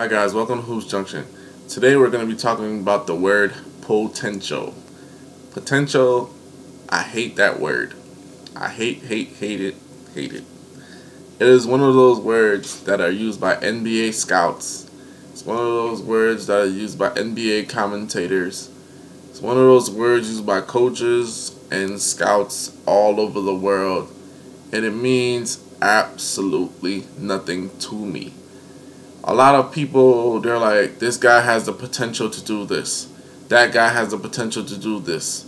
Hi guys, welcome to Hoops Junction. Today we're going to be talking about the word potential. Potential, I hate that word. I hate it. It is one of those words that are used by NBA scouts. It's one of those words that are used by NBA commentators. It's one of those words used by coaches and scouts all over the world. And it means absolutely nothing to me. A lot of people, they're like, this guy has the potential to do this. That guy has the potential to do this.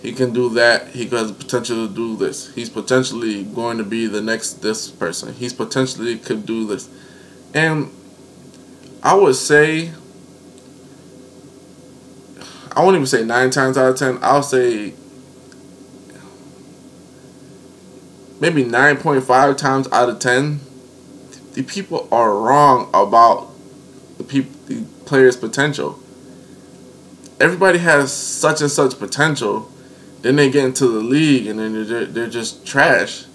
He can do that. He has the potential to do this. He's potentially going to be the next this person. He's potentially could do this. And I would say, I won't even say 9 times out of 10. I'll say maybe 9.5 times out of 10. The people are wrong about the player's potential. Everybody has such and such potential. Then they get into the league and then they're just trash.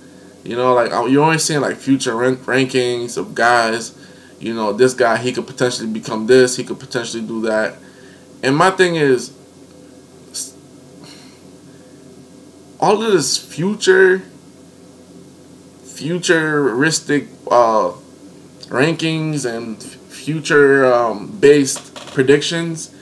You know, like you're only seeing like future rankings of guys. You know, this guy, he could potentially become this. He could potentially do that. And my thing is, all of this futuristic rankings and future based predictions,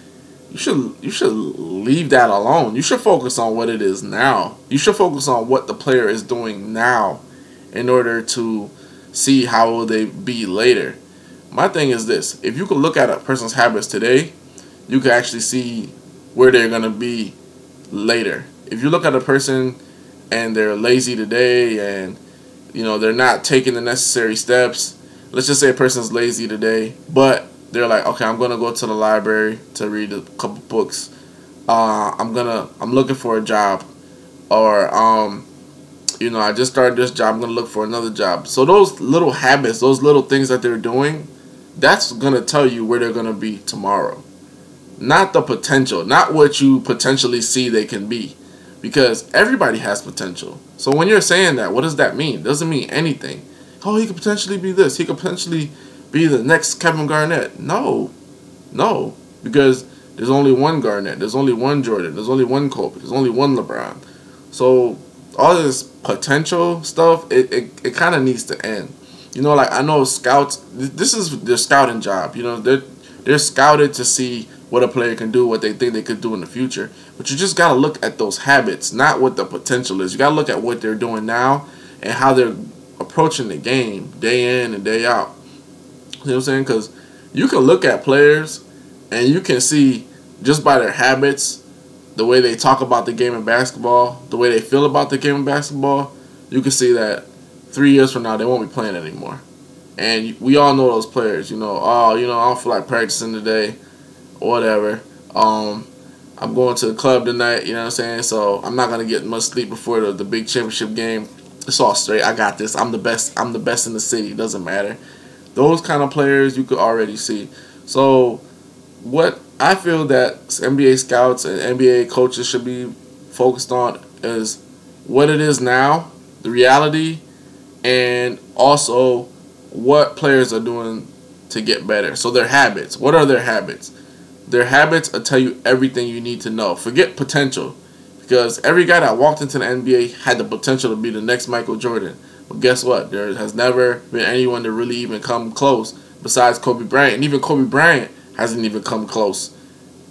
you should leave that alone. You should focus on what it is now. You should focus on what the player is doing now in order to see how will they be later. My thing is this: if you could look at a person's habits today, you can actually see where they're gonna be later. If you look at a person and they're lazy today and they're not taking the necessary steps. Let's just say a person's lazy today, but they're like, okay, I'm gonna go to the library to read a couple books. I'm looking for a job, or I just started this job. I'm gonna look for another job. So those little habits, those little things that they're doing, that's gonna tell you where they're gonna be tomorrow. Not the potential, not what you potentially see they can be, because everybody has potential. So when you're saying that, what does that mean? It doesn't mean anything. Oh, he could potentially be this. He could potentially be the next Kevin Garnett. No, because there's only one Garnett. There's only one Jordan. There's only one Kobe. There's only one LeBron. So all this potential stuff, it kind of needs to end. Like I know scouts. This is their scouting job. They're scouted to see what a player can do, what they think they could do in the future. But you just gotta look at those habits, not what the potential is. You gotta look at what they're doing now and how they're approaching the game day in and day out. You know what I'm saying? Because you can look at players and you can see just by their habits, the way they talk about the game of basketball, the way they feel about the game of basketball, you can see that 3 years from now they won't be playing anymore. And we all know those players. I don't feel like practicing today, or whatever. I'm going to the club tonight. You know what I'm saying? So I'm not gonna get much sleep before the big championship game. It's all straight. I got this. I'm the best. I'm the best in the city. It doesn't matter. Those kind of players you could already see. So what I feel that NBA scouts and NBA coaches should be focused on is what it is now, the reality, and also what players are doing to get better. So their habits. What are their habits? Their habits will tell you everything you need to know. Forget potential. Because every guy that walked into the NBA had the potential to be the next Michael Jordan. But guess what? There has never been anyone to really even come close besides Kobe Bryant. And even Kobe Bryant hasn't even come close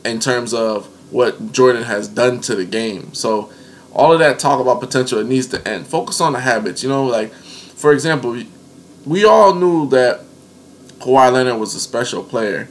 in terms of what Jordan has done to the game. So all of that talk about potential, it needs to end. Focus on the habits. Like, for example, we all knew that Kawhi Leonard was a special player.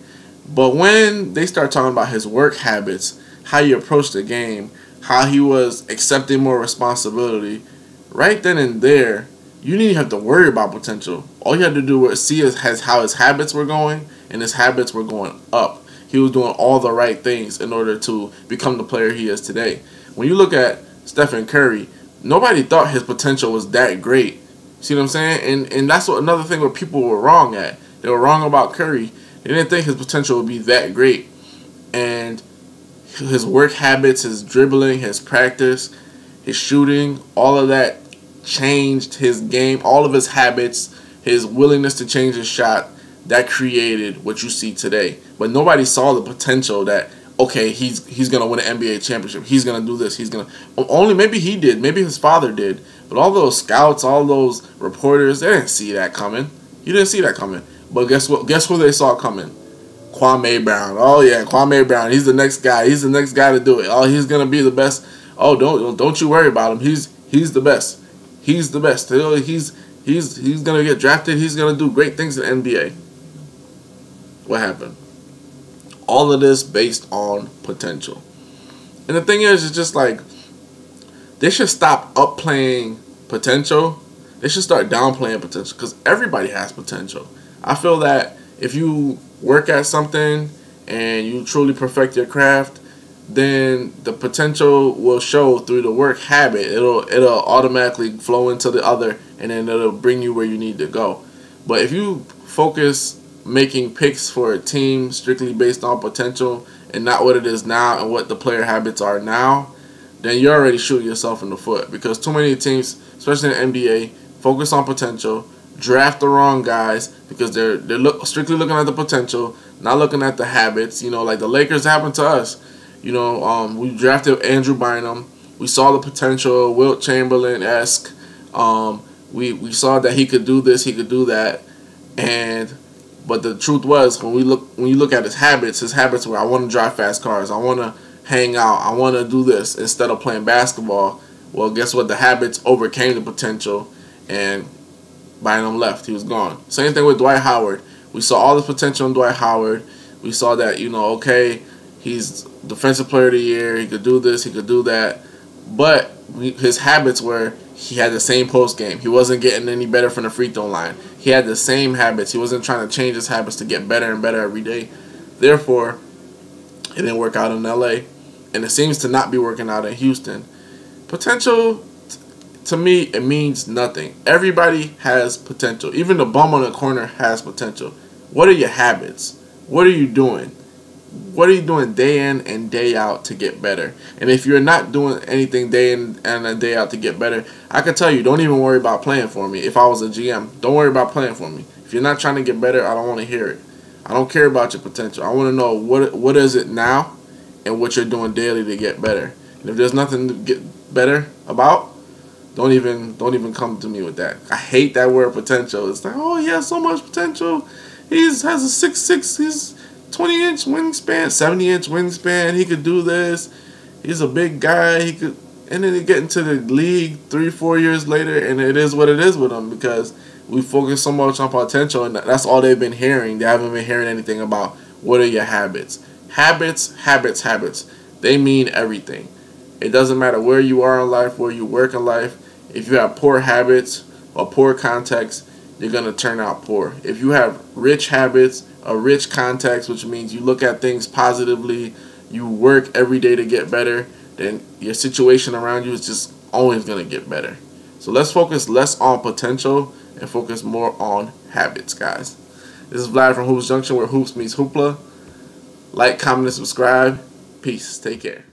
But when they start talking about his work habits, how he approached the game, how he was accepting more responsibility, right then and there, you didn't have to worry about potential. All you had to do was see how his habits were going, and his habits were going up. He was doing all the right things in order to become the player he is today. When you look at Stephen Curry, nobody thought his potential was that great. See what I'm saying? And that's another thing where people were wrong at. They were wrong about Curry. They didn't think his potential would be that great. And his work habits, his dribbling, his practice, his shooting, all of that changed his game. All of his habits, his willingness to change his shot, that created what you see today. But nobody saw the potential that, okay, he's gonna win an NBA championship. He's gonna do this. He's gonna only maybe he did. Maybe his father did. But all those scouts, all those reporters, they didn't see that coming. You didn't see that coming. But guess what? Guess who they saw coming? Kwame Brown. Oh yeah, Kwame Brown. He's the next guy. He's the next guy to do it. Oh, he's gonna be the best. Oh, don't you worry about him. He's the best. He's the best. He's gonna get drafted. He's gonna do great things in the NBA. What happened? All of this based on potential. And the thing is, it's just like they should stop upplaying potential. They should start downplaying potential, because everybody has potential. I feel that if you work at something and you truly perfect your craft, then the potential will show through the work habit. It'll automatically flow into the other, and then it'll bring you where you need to go. But if you focus making picks for a team strictly based on potential and not what it is now and what the player habits are now, then you're already shooting yourself in the foot. Because too many teams, especially in the NBA, focus on potential, draft the wrong guys because they're strictly looking at the potential, not looking at the habits. You know, like the Lakers happened to us. You know, we drafted Andrew Bynum. We saw the potential, Wilt Chamberlain-esque. We saw that he could do this, he could do that, but the truth was, when you look at his habits were, I want to drive fast cars, I want to hang out, I want to do this instead of playing basketball. Well, guess what? The habits overcame the potential, and Bynum left. He was gone. Same thing with Dwight Howard. We saw all the potential in Dwight Howard. We saw that, you know, okay, he's defensive player of the year. He could do this. He could do that. But his habits were, he had the same post game. He wasn't getting any better from the free throw line. He had the same habits. He wasn't trying to change his habits to get better and better every day. Therefore, it didn't work out in LA. And it seems to not be working out in Houston. Potential, to me, it means nothing. Everybody has potential. Even the bum on the corner has potential. What are your habits? What are you doing? What are you doing day in and day out to get better? And if you're not doing anything day in and day out to get better, I can tell you, don't even worry about playing for me. If I was a GM, don't worry about playing for me. If you're not trying to get better, I don't want to hear it. I don't care about your potential. I want to know what is it now and what you're doing daily to get better. And if there's nothing to get better about, don't even come to me with that. I hate that word potential. It's like, oh, he has so much potential. He has a 6'6", he's 20-inch wingspan, 70-inch wingspan. He could do this. He's a big guy. He could, and then he get into the league 3-4 years later, and it is what it is with him, because we focus so much on potential, and that's all they've been hearing. They haven't been hearing anything about what are your habits. Habits. They mean everything. It doesn't matter where you are in life, where you work in life. If you have poor habits or poor context, you're going to turn out poor. If you have rich habits, a rich context, which means you look at things positively, you work every day to get better, then your situation around you is just always going to get better. So let's focus less on potential and focus more on habits, guys. This is Vlad from Hoops Junction, where hoops meets hoopla. Like, comment, and subscribe. Peace. Take care.